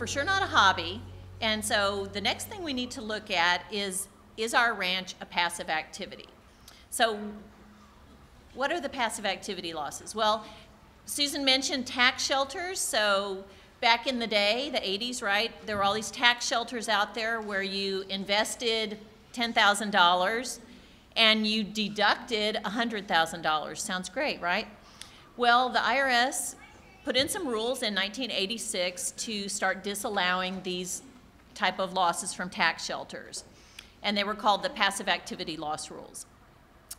for sure not a hobby. And so the next thing we need to look at is our ranch a passive activity? So what are the passive activity losses? Well, Susan mentioned tax shelters. So back in the day, the 80s, right, there were all these tax shelters out there where you invested $10,000 and you deducted $100,000. Sounds great, right? Well, the IRS put in some rules in 1986 to start disallowing these type of losses from tax shelters. And they were called the passive activity loss rules.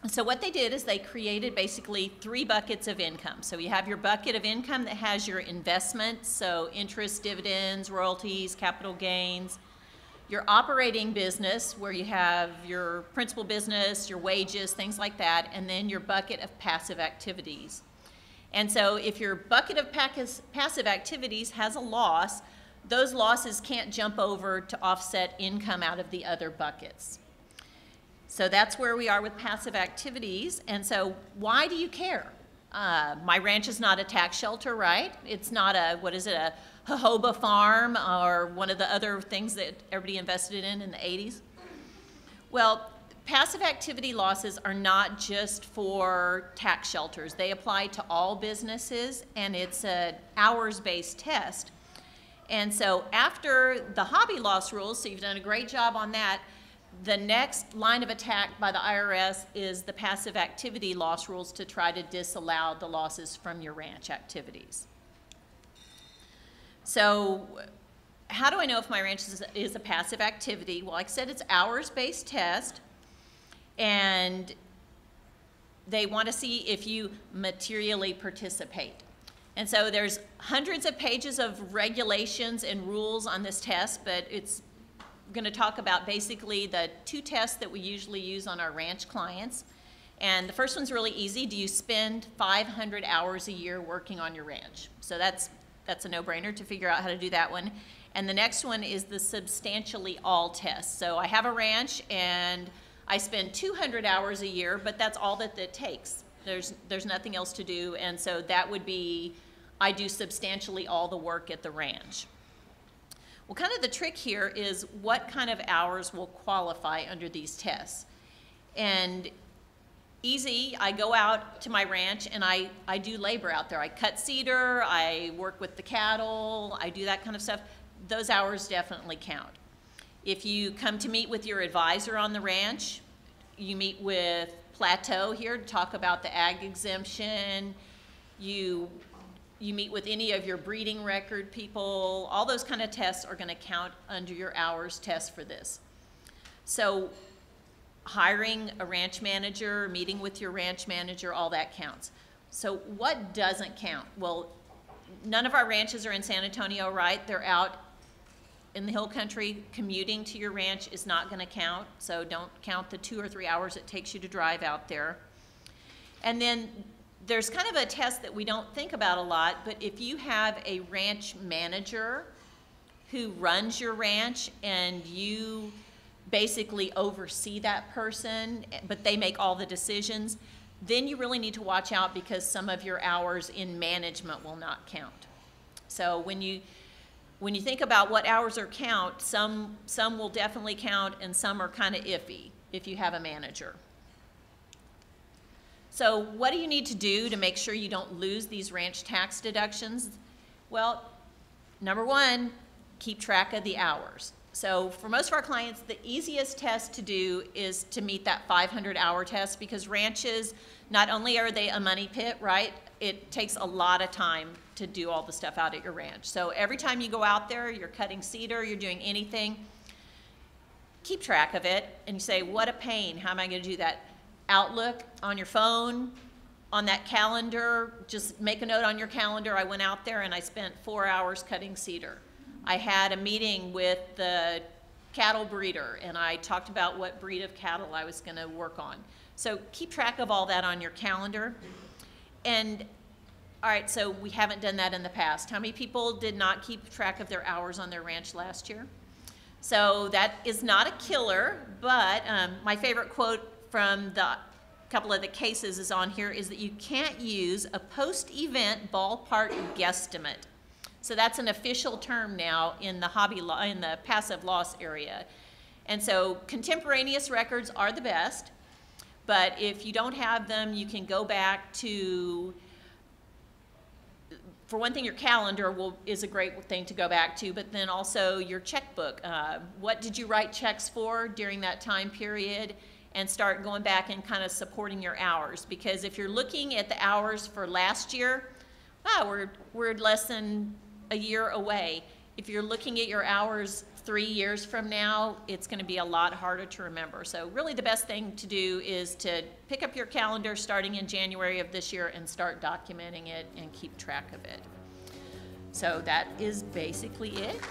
So what they did is they created basically 3 buckets of income. So you have your bucket of income that has your investments, so interest, dividends, royalties, capital gains. Your operating business, where you have your principal business, your wages, things like that, and then your bucket of passive activities. And so if your bucket of passive activities has a loss, those losses can't jump over to offset income out of the other buckets. So that's where we are with passive activities. And so why do you care? My ranch is not a tax shelter, right? It's not a, what is it, a jojoba farm or one of the other things that everybody invested in the 80s. Well, passive activity losses are not just for tax shelters. They apply to all businesses, and it's an hours-based test. And so after the hobby loss rules, so you've done a great job on that, the next line of attack by the IRS is the passive activity loss rules to try to disallow the losses from your ranch activities. So how do I know if my ranch is a passive activity? Well, like I said, it's hours-based test, and they want to see if you materially participate. And so there's hundreds of pages of regulations and rules on this test, but it's going to talk about basically the 2 tests that we usually use on our ranch clients. And the first one's really easy. Do you spend 500 hours a year working on your ranch? So that's a no-brainer to figure out how to do that one. And the next one is the substantially all test. So I have a ranch and I spend 200 hours a year, but that's all that it takes. There's nothing else to do, and so that would be, I do substantially all the work at the ranch. Well, kind of the trick here is what kind of hours will qualify under these tests. And easy, I go out to my ranch and I do labor out there. I cut cedar, I work with the cattle, I do that kind of stuff. Those hours definitely count. If you come to meet with your advisor on the ranch, you meet with Plateau here to talk about the ag exemption, you meet with any of your breeding record people, all those kind of tests are going to count under your hours test for this. So hiring a ranch manager, meeting with your ranch manager, all that counts. So what doesn't count? Well, none of our ranches are in San Antonio, right? They're out in the hill country. Commuting to your ranch is not going to count, so don't count the 2 or 3 hours it takes you to drive out there. And then there's kind of a test that we don't think about a lot, but if you have a ranch manager who runs your ranch and you basically oversee that person, but they make all the decisions, then you really need to watch out because some of your hours in management will not count. So when you think about what hours are count, some will definitely count and some are kind of iffy if you have a manager. So what do you need to do to make sure you don't lose these ranch tax deductions? Well, number 1, keep track of the hours. So for most of our clients, the easiest test to do is to meet that 500-hour test because ranches, not only are they a money pit, right? It takes a lot of time to do all the stuff out at your ranch. So every time you go out there, you're cutting cedar, you're doing anything, keep track of it and you say, what a pain, how am I going to do that? Outlook on your phone, on that calendar, just make a note on your calendar. I went out there and I spent 4 hours cutting cedar. I had a meeting with the cattle breeder and I talked about what breed of cattle I was going to work on. So keep track of all that on your calendar. And all right, so we haven't done that in the past. How many people did not keep track of their hours on their ranch last year? So that is not a killer, but my favorite quote from the couple of the cases is on here is that you can't use a post-event ballpark guesstimate. So that's an official term now in the hobby law, in the passive loss area. And so contemporaneous records are the best, but if you don't have them, you can go back to, for one thing, your calendar is a great thing to go back to, but then also your checkbook. What did you write checks for during that time period? And start going back and kind of supporting your hours. Because if you're looking at the hours for last year, wow, we're less than a year away. If you're looking at your hours 3 years from now, it's going to be a lot harder to remember. So really the best thing to do is to pick up your calendar starting in January of this year and start documenting it and keep track of it. So that is basically it.